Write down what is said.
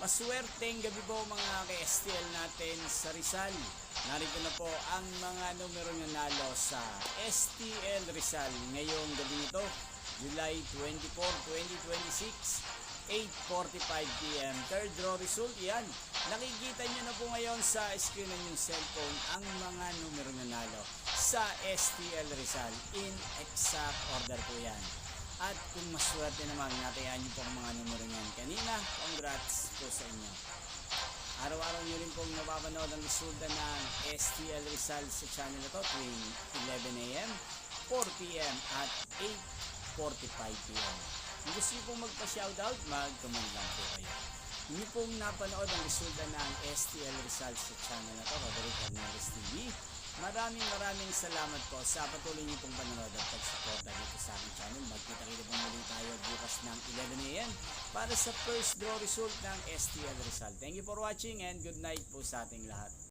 Maswerteng gabi po mga ka-STL natin sa Rizal. Narito na po ang mga numero nanalo sa STL Rizal ngayong gabi nito, July 24, 2026, 8:45 PM. Third draw result yan. Nakikita nyo na po ngayon sa screen ng inyong cellphone ang mga numero nanalo sa STL Rizal. In exact order po yan. At kung maswerte naman, natayaan nyo po ang mga numero niyan kanina, congrats po sa inyo. Araw-araw nyo rin pong napapanood ang resulta ng STL Rizal sa channel na to tuwing 11 AM, 4 PM at 8:45 PM. Kung gusto nyo pong magpa-shoutout, mag-comment lang po kayo. Kung nyo pong napanood ang resulta ng STL Rizal sa channel na to, Roderick Hernandez TV, maraming salamat po sa patuloy niyo pong panonood at pagsuporta dito sa aking channel. Magkita-kita po muli tayo bukas ng 11 AM para sa first draw result ng STL Rizal. Thank you for watching and good night po sa ating lahat.